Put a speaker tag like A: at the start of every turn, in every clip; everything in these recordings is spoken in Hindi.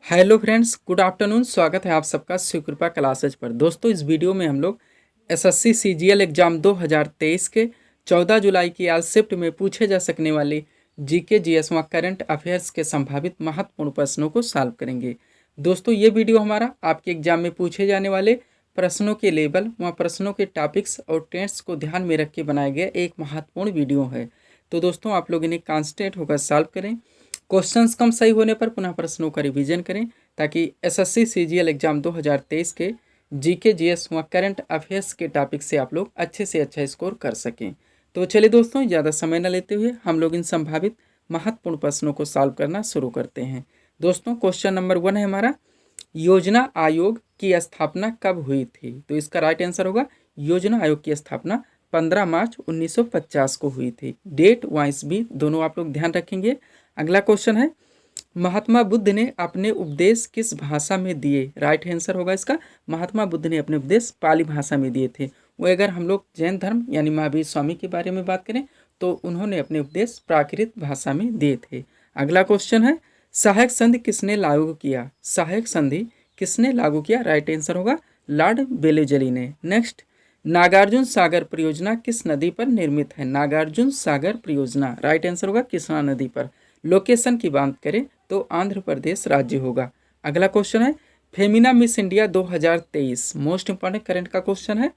A: Hello friends, good afternoon. स्वागत है आप सबका शिवकृपा क्लासेज पर। दोस्तों, इस वीडियो में हम लोग एसएससी सीजीएल एग्जाम 2023 के 14 जुलाई की आज शिफ्ट में पूछे जा सकने वाले जीके जीएस व करंट अफेयर्स के संभावित महत्वपूर्ण प्रश्नों को सॉल्व करेंगे। दोस्तों, ये वीडियो हमारा आपके एग्जाम में पूछे जाने वाले प्रश्नों के लेवल व प्रश्नों के टॉपिक्स और टेंस को ध्यान में रख के बनाया गया एक महत्वपूर्ण वीडियो है। तो दोस्तों, आप लोग इन्हें कॉन्सेंट्रेट होकर सॉल्व करें। क्वेश्चंस कम सही होने पर पुनः प्रश्नों का रिवीजन करें ताकि एसएससी सीजीएल एग्जाम 2023 के जीके जीएस व करंट अफेयर्स के टॉपिक से आप लोग अच्छे से अच्छा स्कोर कर सकें। तो चलिए दोस्तों, ज़्यादा समय न लेते हुए हम लोग इन संभावित महत्वपूर्ण प्रश्नों को सॉल्व करना शुरू करते हैं। दोस्तों, क्वेश्चन नंबर 1 है हमारा, योजना आयोग की स्थापना कब हुई थी? तो इसका राइट आंसर होगा योजना आयोग की स्थापना 15 मार्च 1950 को हुई थी। डेट व ईस्वी दोनों आप लोग ध्यान रखेंगे। अगला क्वेश्चन है, महात्मा बुद्ध ने अपने उपदेश किस भाषा में दिए? राइट आंसर होगा इसका, महात्मा बुद्ध ने अपने उपदेश पाली भाषा में दिए थे। वो अगर हम लोग जैन धर्म यानी महावीर स्वामी के बारे में बात करें तो उन्होंने अपने उपदेश प्राकृत भाषा में दिए थे। अगला क्वेश्चन है, सहायक संधि किसने लागू किया? सहायक संधि किसने लागू किया? राइट आंसर होगा लॉर्ड वेलेजली ने। नेक्स्ट, नागार्जुन सागर परियोजना किस नदी पर निर्मित है? नागार्जुन सागर परियोजना राइट आंसर होगा कृष्णा नदी पर। लोकेशन की बात करें तो आंध्र प्रदेश राज्य होगा। अगला क्वेश्चन है, Femina miss India 2023 most important current का क्वेश्चन है।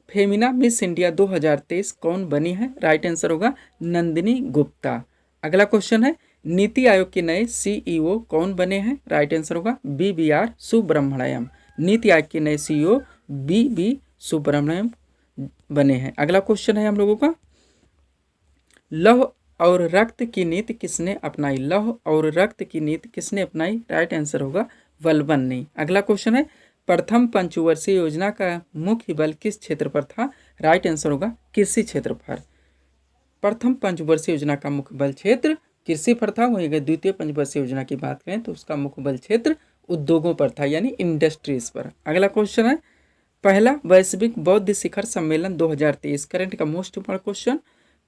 A: फेमिना मिस इंडिया 2023 कौन बनी है? राइट आंसर होगा नंदिनी गुप्ता। अगला क्वेश्चन है, नीति आयोग के नए सीईओ कौन बने हैं? राइट आंसर होगा BBR सुब्रमण्यम। नीति आयोग के नए सीईओ BB सुब्रमण्यम बने हैं। अगला क्वेश्चन है हम लोगों का, लौह और रक्त की नीति किसने अपनाई? लौह और रक्त की नीति किसने अपनाई? राइट आंसर होगा वल्लभन ने। अगला क्वेश्चन है, प्रथम पंचवर्षीय योजना का मुख्य बल किस क्षेत्र पर था? राइट आंसर होगा कृषि क्षेत्र पर। प्रथम पंचवर्षीय योजना का मुख्य बल क्षेत्र कृषि पर था। वहीं अगर द्वितीय पंचवर्षीय योजना की बात करें तो उसका मुख्य बल क्षेत्र उद्योगों पर था यानी इंडस्ट्रीज पर। अगला क्वेश्चन है, पहला वैश्विक बौद्ध शिखर सम्मेलन 2023 करंट का मोस्ट इंपॉर्टेंट क्वेश्चन।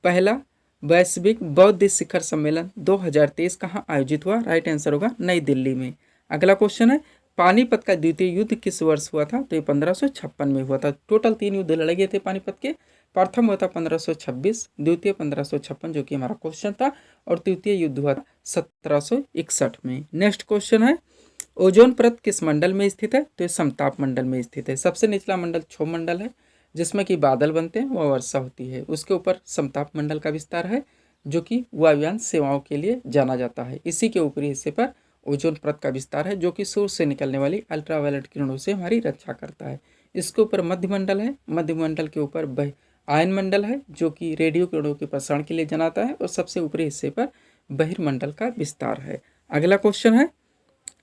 A: पहला वैश्विक बौद्ध शिखर सम्मेलन 2023 कहाँ आयोजित हुआ? राइट आंसर होगा नई दिल्ली में। अगला क्वेश्चन है, पानीपत का द्वितीय युद्ध किस वर्ष हुआ था? तो ये 1556 में हुआ था। टोटल 3 युद्ध लड़े गए थे पानीपत के। प्रथम हुआ था 1526, द्वितीय 1556 जो कि हमारा क्वेश्चन था, और तृतीय युद्ध हुआ था 1761 में। नेक्स्ट क्वेश्चन है, ओजोन परत किस मंडल में स्थित है? तो ये समताप मंडल में स्थित है। सबसे निचला मंडल क्षोभ मंडल है जिसमें कि बादल बनते हैं व वर्षा होती है। उसके ऊपर समताप मंडल का विस्तार है जो कि वायुयान सेवाओं के लिए जाना जाता है। इसी के ऊपरी हिस्से पर ओजोन परत का विस्तार है जो कि सूर्य से निकलने वाली अल्ट्रावायलेट किरणों से हमारी रक्षा करता है। इसके ऊपर मध्य मंडल है। मध्य मंडल के ऊपर आयन मंडल है जो कि रेडियो किरणों के प्रसारण के लिए जाना जाता है, और सबसे ऊपरी हिस्से पर बहिर्मंडल का विस्तार है। अगला क्वेश्चन है,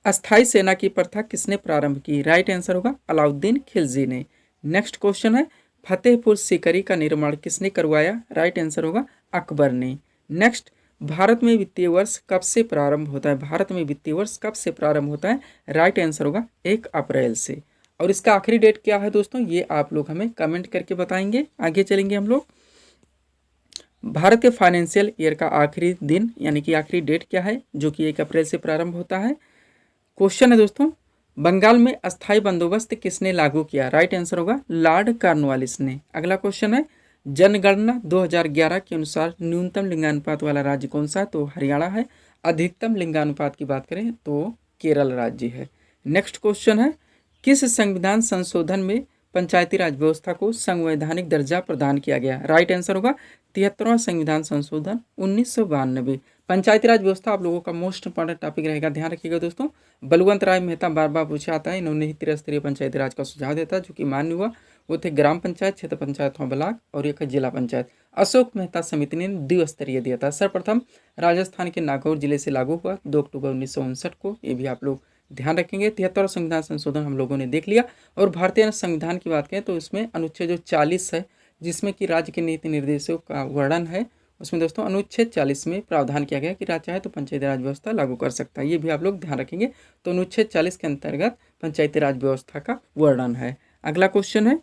A: अस्थाई सेना की प्रथा किसने प्रारंभ की? राइट आंसर होगा अलाउद्दीन खिलजी ने। नेक्स्ट क्वेश्चन है, फतेहपुर सीकरी का निर्माण किसने करवाया? राइट आंसर होगा अकबर ने। नेक्स्ट, भारत में वित्तीय वर्ष कब से प्रारंभ होता है? भारत में वित्तीय वर्ष कब से प्रारंभ होता है? राइट आंसर होगा 1 अप्रैल से। और इसका आखिरी डेट क्या है दोस्तों, ये आप लोग हमें कमेंट करके बताएंगे। आगे चलेंगे हम लोग, भारत के फाइनेंशियल ईयर का आखिरी दिन यानी कि आखिरी डेट क्या है जो कि 1 अप्रैल से प्रारंभ होता है? क्वेश्चन है दोस्तों, बंगाल में अस्थाई बंदोबस्त किसने लागू किया? राइट आंसर होगा लॉर्ड कॉर्नवालिस ने। अगला क्वेश्चन है, जनगणना 2011 के अनुसार न्यूनतम लिंगानुपात वाला राज्य कौन सा है? तो हरियाणा है। अधिकतम लिंगानुपात की बात करें तो केरल राज्य है। नेक्स्ट क्वेश्चन है, किस संविधान संशोधन में पंचायती राज व्यवस्था को संवैधानिक दर्जा प्रदान किया गया? राइट आंसर होगा 73वां संविधान संशोधन 1992। पंचायती राज व्यवस्था आप लोगों का मोस्ट इंपॉर्टेंट टॉपिक रहेगा, ध्यान रखिएगा दोस्तों। बलवंत राय मेहता बार बार पूछा आता है, इन्होंने ही त्रिस्तरीय पंचायती राज का सुझाव देता जो कि मान्य हुआ। वो थे ग्राम पंचायत, क्षेत्र पंचायत व ब्लॉक, और एक जिला पंचायत। अशोक मेहता समिति ने द्विस्तरीय दिया था। सर्वप्रथम राजस्थान के नागौर जिले से लागू हुआ 2 अक्टूबर 1959 को। ये भी आप लोग ध्यान रखेंगे। 73वां संविधान संशोधन हम लोगों ने देख लिया। और भारतीय संविधान की बात करें तो इसमें अनुच्छेद जो 40 है जिसमें कि राज्य के नीति निर्देशों का वर्णन है, उसमें दोस्तों अनुच्छेद 40 में प्रावधान किया गया कि राज्य चाहे तो पंचायती राज व्यवस्था लागू कर सकता है। ये भी आप लोग ध्यान रखेंगे। तो अनुच्छेद 40 के अंतर्गत पंचायती राज व्यवस्था का वर्णन है। अगला क्वेश्चन है,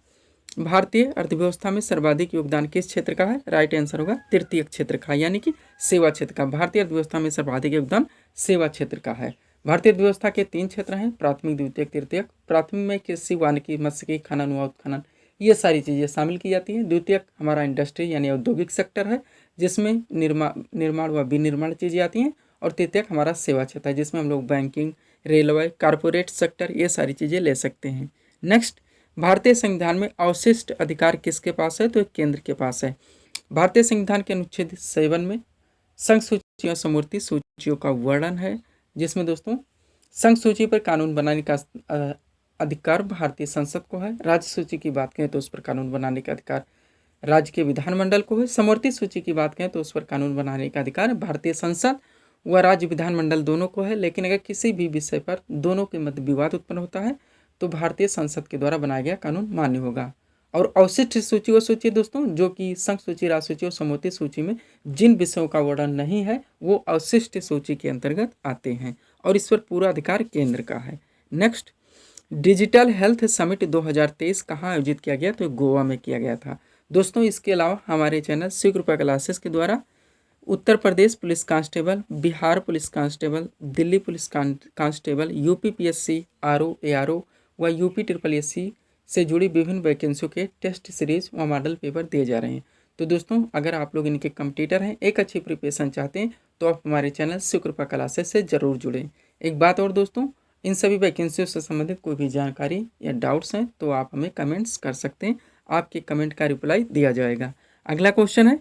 A: भारतीय अर्थव्यवस्था में सर्वाधिक योगदान किस क्षेत्र का है? राइट आंसर होगा तृतीय क्षेत्र का यानी कि सेवा क्षेत्र का। भारतीय अर्थव्यवस्था में सर्वाधिक योगदान सेवा क्षेत्र का है। भारतीय अर्थव्यवस्था के 3 क्षेत्र हैं, प्राथमिक, द्वितीयक, तृतीयक। प्राथमिक में कृषि, वानिकी, मत्स्यिकी, खनन व उत्खनन, ये सारी चीज़ें शामिल की जाती हैं। द्वितीयक हमारा इंडस्ट्री यानी औद्योगिक सेक्टर है, जिसमें निर्माण व विनिर्माण चीज़ें आती हैं। और तृतीयक हमारा सेवा क्षेत्र है, जिसमें हम लोग बैंकिंग, रेलवे, कारपोरेट सेक्टर, ये सारी चीज़ें ले सकते हैं। नेक्स्ट, भारतीय संविधान में अवशिष्ट अधिकार किसके पास है? तो केंद्र के पास है। भारतीय संविधान के अनुच्छेद 7 में संघ सूचियों, समूर्ति सूचियों का वर्णन है, जिसमें दोस्तों संघ सूची पर कानून बनाने का अधिकार भारतीय संसद को है। राज्य सूची की बात करें तो उस पर कानून बनाने का अधिकार राज्य के विधानमंडल को है। समवर्ती सूची की बात करें तो उस पर कानून बनाने का अधिकार भारतीय संसद व राज्य विधानमंडल दोनों को है। लेकिन अगर किसी भी विषय पर दोनों के मध्य विवाद उत्पन्न होता है तो भारतीय संसद के द्वारा बनाया गया कानून मान्य होगा। और अवशिष्ट सूची वो सूची दोस्तों जो कि संघ सूची, राज्य सूची और समवर्ती सूची में जिन विषयों का वर्णन नहीं है वो अवशिष्ट सूची के अंतर्गत आते हैं और इस पर पूरा अधिकार केंद्र का है। नेक्स्ट, डिजिटल हेल्थ समिट 2023 कहाँ आयोजित किया गया? तो गोवा में किया गया था दोस्तों। इसके अलावा हमारे चैनल शिवकृपा क्लासेस के द्वारा Uttar Pradesh police constable, Bihar police constable, Delhi police constable, UP PSC, RO, ARO व यूपी SSSC से जुड़ी विभिन्न वैकेंसियों के टेस्ट सीरीज व मॉडल पेपर दिए जा रहे हैं। तो दोस्तों अगर आप लोग इनके कम्पिटिटर हैं, एक अच्छी प्रिपरेशन चाहते हैं, तो आप हमारे चैनल शिवकृपा क्लासेस से ज़रूर जुड़ें। एक बात और दोस्तों, इन सभी वैकेंसियों से संबंधित कोई भी जानकारी या डाउट्स हैं तो आप हमें कमेंट्स कर सकते हैं, आपके कमेंट का रिप्लाई दिया जाएगा। अगला क्वेश्चन है,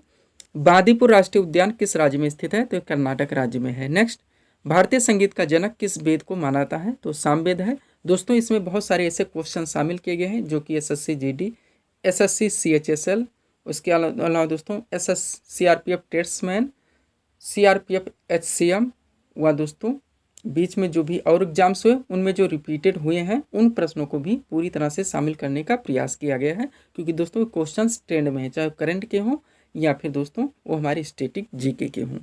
A: बांदीपुर राष्ट्रीय उद्यान किस राज्य में स्थित है? तो कर्नाटक राज्य में है। नेक्स्ट, भारतीय संगीत का जनक किस वेद को माना जाता है? तो सामवेद है। दोस्तों इसमें बहुत सारे ऐसे क्वेश्चन शामिल किए गए हैं जो कि SSC GD, SSC CHSL, उसके अलावा दोस्तों CRPF टेस्टमैन, CRPF HCM व दोस्तों बीच में जो भी और एग्जाम्स हुए उनमें जो रिपीटेड हुए हैं उन प्रश्नों को भी पूरी तरह से शामिल करने का प्रयास किया गया है, क्योंकि दोस्तों क्वेश्चंस ट्रेंड में है, चाहे करंट के हों या फिर दोस्तों वो हमारे स्टैटिक GK के हों।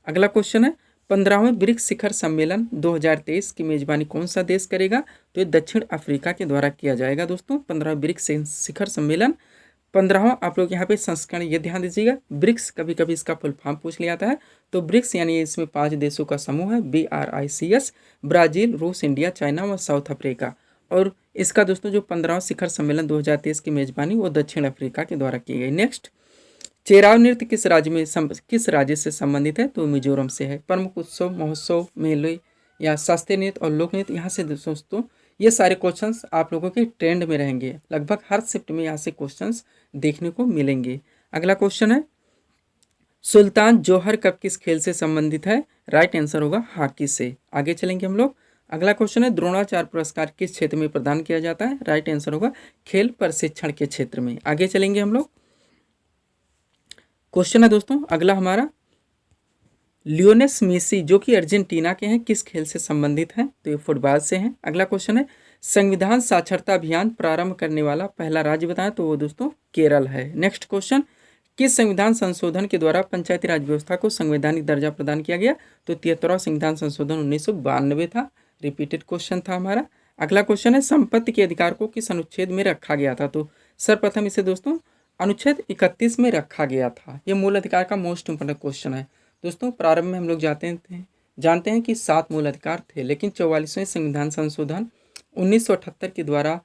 A: अगला क्वेश्चन है, 15वें ब्रिक्स शिखर सम्मेलन 2023 की मेजबानी कौन सा देश करेगा? तो ये दक्षिण अफ्रीका के द्वारा किया जाएगा दोस्तों। 15वें ब्रिक्स शिखर सम्मेलन 15वां, आप लोग यहाँ पे संस्करण ये ध्यान दीजिएगा, ब्रिक्स कभी कभी इसका फुल फॉर्म पूछ लिया जाता है। तो ब्रिक्स यानी इसमें 5 देशों का समूह है, BRICS, ब्राज़ील, रूस, इंडिया, चाइना व साउथ अफ्रीका। और इसका दोस्तों जो 15वां शिखर सम्मेलन 2023 की मेजबानी वो दक्षिण अफ्रीका के द्वारा की गई। नेक्स्ट, चेराव नृत्य किस राज्य से संबंधित है? तो मिजोरम से है। प्रमुख उत्सव, महोत्सव, मेले या शास्त्रीय नृत्य और लोक नृत्य, यहाँ से दोस्तों ये सारे क्वेश्चंस आप लोगों के ट्रेंड में रहेंगे, लगभग हर शिफ्ट में यहाँ से क्वेश्चंस देखने को मिलेंगे। अगला क्वेश्चन है, सुल्तान जौहर कप किस खेल से संबंधित है? राइट आंसर होगा हॉकी से। आगे चलेंगे हम लोग। अगला क्वेश्चन है, द्रोणाचार्य पुरस्कार किस क्षेत्र में प्रदान किया जाता है? राइट आंसर होगा खेल प्रशिक्षण के क्षेत्र में। आगे चलेंगे हम लोग। क्वेश्चन है दोस्तों अगला हमारा, लियोनेस मेसी जो कि अर्जेंटीना के हैं किस खेल से संबंधित हैं? तो ये फुटबॉल से हैं। अगला क्वेश्चन है, संविधान साक्षरता अभियान प्रारंभ करने वाला पहला राज्य बताएं? तो वो दोस्तों केरल है। नेक्स्ट क्वेश्चन, किस संविधान संशोधन के द्वारा पंचायती राज व्यवस्था को संवैधानिक दर्जा प्रदान किया गया? तो 73वां संविधान संशोधन 1992 था। रिपीटेड क्वेश्चन था हमारा। अगला क्वेश्चन है, संपत्ति के अधिकार को किस अनुच्छेद में रखा गया था? तो सर्वप्रथम इसे दोस्तों अनुच्छेद 31 में रखा गया था। ये मूल अधिकार का मोस्ट इंपोर्टेंट क्वेश्चन है दोस्तों। प्रारंभ में हम लोग जानते हैं कि 7 मूल अधिकार थे, लेकिन 44वें संविधान संशोधन 1978 के द्वारा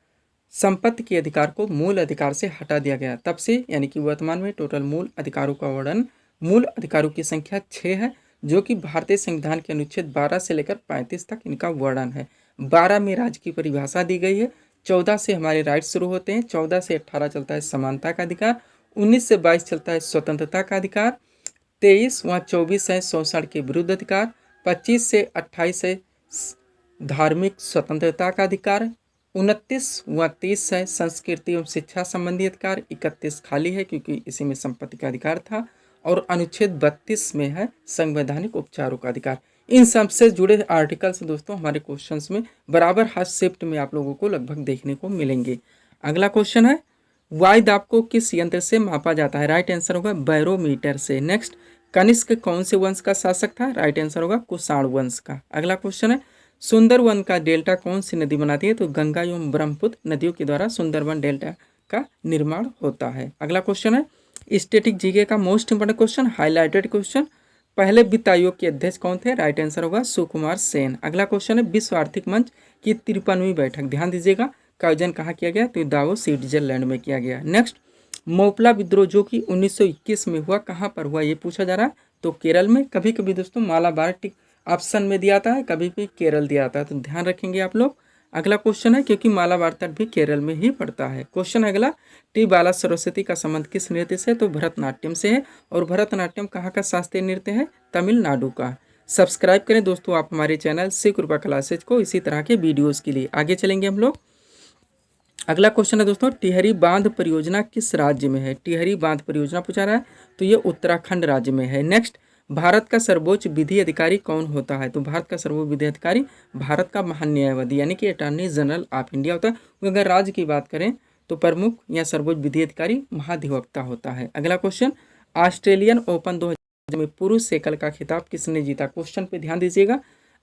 A: संपत्ति के अधिकार को मूल अधिकार से हटा दिया गया। तब से यानी कि वर्तमान में टोटल मूल अधिकारों का वर्णन, मूल अधिकारों की संख्या 6 है, जो कि भारतीय संविधान के अनुच्छेद 12 से लेकर 35 तक इनका वर्णन है। 12 में राज्य की परिभाषा दी गई है, 14 से हमारे राइट्स शुरू होते हैं, 14 से 18 चलता है समानता का अधिकार, 19 से 22 चलता है स्वतंत्रता का अधिकार, 23 व 24 है शोषण के विरुद्ध अधिकार, 25 से 28 है धार्मिक स्वतंत्रता का अधिकार, 29 व 30 है संस्कृति एवं शिक्षा संबंधी अधिकार, 31 खाली है क्योंकि इसी में संपत्ति का अधिकार था, और अनुच्छेद 32 में है संवैधानिक उपचारों का अधिकार। इन सब से जुड़े आर्टिकल्स दोस्तों हमारे क्वेश्चंस में बराबर हर शिफ्ट में आप लोगों को लगभग देखने को मिलेंगे। अगला क्वेश्चन है, वायु दाब को किस यंत्र से मापा जाता है? राइट आंसर होगा बैरोमीटर से। नेक्स्ट, कनिष्क कौन से वंश का शासक था? राइट आंसर होगा कुषाण वंश का। अगला क्वेश्चन है, सुंदरवन का डेल्टा कौन सी नदी बनाती है? तो गंगा एवं ब्रह्मपुत्र नदियों के द्वारा सुंदरवन डेल्टा का निर्माण होता है। अगला क्वेश्चन है, स्टैटिक जीके का most important question, highlighted question, पहले वित्त आयोग के अध्यक्ष कौन थे? राइट आंसर होगा सुकुमार सेन। अगला क्वेश्चन है विश्व आर्थिक मंच की 53वीं बैठक, ध्यान दीजिएगा, का आयोजन कहाँ किया गया? तो दावोस स्विट्जरलैंड में किया गया। नेक्स्ट, मोपला विद्रोह जो कि 1921 में हुआ, कहाँ पर हुआ ये पूछा जा रहा है, तो केरल में। कभी कभी दोस्तों मालाबार टिक ऑप्शन में दिया आता है, कभी भी केरल दिया आता है, तो ध्यान रखेंगे आप लोग। अगला क्वेश्चन है, क्योंकि मालाबार तट भी केरल में ही पड़ता है। क्वेश्चन है अगला, टी बाला सरस्वती का संबंध किस नृत्य से? तो भरतनाट्यम से है। और भरतनाट्यम कहाँ का शास्त्रीय नृत्य है? तमिलनाडु का। सब्सक्राइब करें दोस्तों आप हमारे चैनल श्री कृपा क्लासेज को इसी तरह के वीडियोस के लिए। आगे चलेंगे हम लोग। अगला क्वेश्चन है दोस्तों, टिहरी बांध परियोजना किस राज्य में है? टिहरी बांध परियोजना पूछा रहा है, तो ये उत्तराखंड राज्य में है। नेक्स्ट, भारत का सर्वोच्च विधि अधिकारी कौन होता है? तो भारत का सर्वोच्च विधि अधिकारी भारत का महान्यायवादी यानी कि अटॉर्नी जनरल ऑफ इंडिया होता है। अगर राज्य की बात करें तो प्रमुख या सर्वोच्च विधि अधिकारी महाधिवक्ता होता है। अगला क्वेश्चन, ऑस्ट्रेलियन ओपन 2000 में पुरुष एकल का खिताब किसने जीता? क्वेश्चन पे ध्यान दीजिएगा।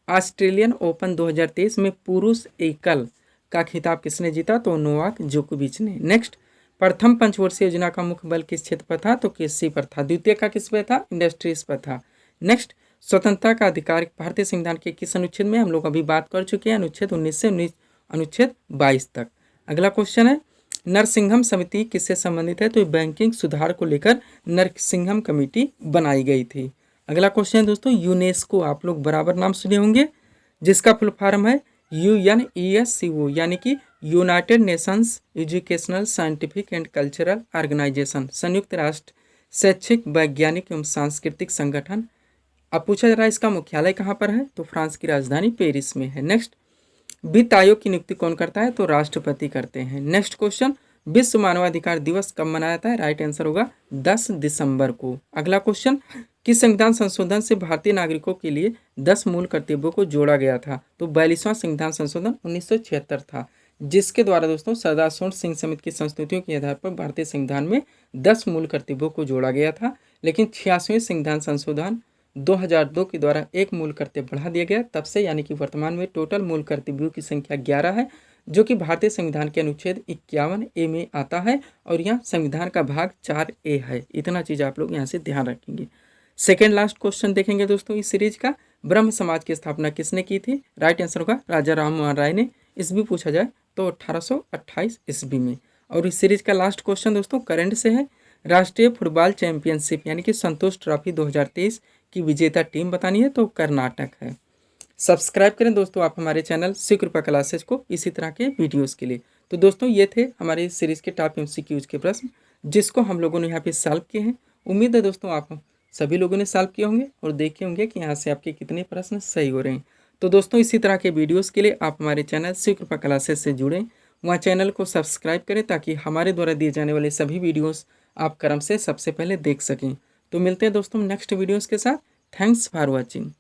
A: ऑस्ट्रेलियन ओपन 2023 में पुरुष एकल का खिताब किसने जीता? तो नोवाक जोकोविच ने। नेक्स्ट, प्रथम पंचवर्षीय योजना का मुख्य बल किस क्षेत्र पर था? तो कृषि पर था। द्वितीय का किस पर था? इंडस्ट्रीज पर था। नेक्स्ट, स्वतंत्रता का अधिकार भारतीय संविधान के किस अनुच्छेद में? हम लोग अभी बात कर चुके हैं, अनुच्छेद 19 से अनुच्छेद 22 तक। अगला क्वेश्चन है, नरसिंघम समिति किससे संबंधित है? तो बैंकिंग सुधार को लेकर नरसिंघम कमेटी बनाई गई थी। अगला क्वेश्चन है दोस्तों, यूनेस्को आप लोग बराबर नाम सुने होंगे, जिसका फुल फॉर्म है UNESCO यानी कि United Nations Educational Scientific and Cultural Organization, संयुक्त राष्ट्र शैक्षिक वैज्ञानिक एवं सांस्कृतिक संगठन। अब पूछा जा रहा है इसका मुख्यालय कहाँ पर है? तो फ्रांस की राजधानी पेरिस में है। नेक्स्ट, वित्त आयोग की नियुक्ति कौन करता है? तो राष्ट्रपति करते हैं। नेक्स्ट क्वेश्चन, विश्व मानवाधिकार दिवस कब मनाया जाता है? राइट आंसर होगा 10 दिसंबर को। अगला क्वेश्चन, किस संविधान संशोधन से भारतीय नागरिकों के लिए 10 मूल कर्तव्यों को जोड़ा गया था? तो 42वां संविधान संशोधन 1976 था, जिसके द्वारा दोस्तों सरदार सोन सिंह समिति की संस्तुतियों के आधार पर भारतीय संविधान में 10 मूल कर्तव्यों को जोड़ा गया था। लेकिन 86वें संविधान संशोधन 2002 के द्वारा एक मूल कर्तव्य बढ़ा दिया गया तब से, यानी कि वर्तमान में टोटल मूल कर्तव्यों की संख्या 11 है, जो कि भारतीय संविधान के अनुच्छेद 51A में आता है और यहाँ संविधान का भाग 4A है। इतना चीज़ आप लोग यहाँ से ध्यान रखेंगे। सेकेंड लास्ट क्वेश्चन देखेंगे दोस्तों इस सीरीज का, ब्रह्म समाज की स्थापना किसने की थी? राइट आंसर होगा राजा राम मोहन राय ने। इसभी पूछा जाए तो 1828 ईस्वी में। और इस सीरीज का लास्ट क्वेश्चन दोस्तों करंट से है, राष्ट्रीय फुटबॉल चैंपियनशिप यानी कि संतोष ट्रॉफी 2023 की विजेता टीम बतानी है, तो कर्नाटक है। सब्सक्राइब करें दोस्तों आप हमारे चैनल श्री कृपा क्लासेज को इसी तरह के वीडियोस के लिए। तो दोस्तों ये थे हमारे इस सीरीज के टॉप MCQs के प्रश्न, जिसको हम लोगों ने यहाँ पे सॉल्व किए हैं। उम्मीद है दोस्तों आप सभी लोगों ने सॉल्व किए होंगे और देखे होंगे कि यहाँ से आपके कितने प्रश्न सही हो रहे हैं। तो दोस्तों इसी तरह के वीडियोज़ के लिए आप हमारे चैनल श्री कृपा क्लासेज से जुड़ें, वहाँ चैनल को सब्सक्राइब करें ताकि हमारे द्वारा दिए जाने वाले सभी वीडियोज़ आप क्रम से सबसे पहले देख सकें। तो मिलते हैं दोस्तों नेक्स्ट वीडियोज़ के साथ। Thanks for watching.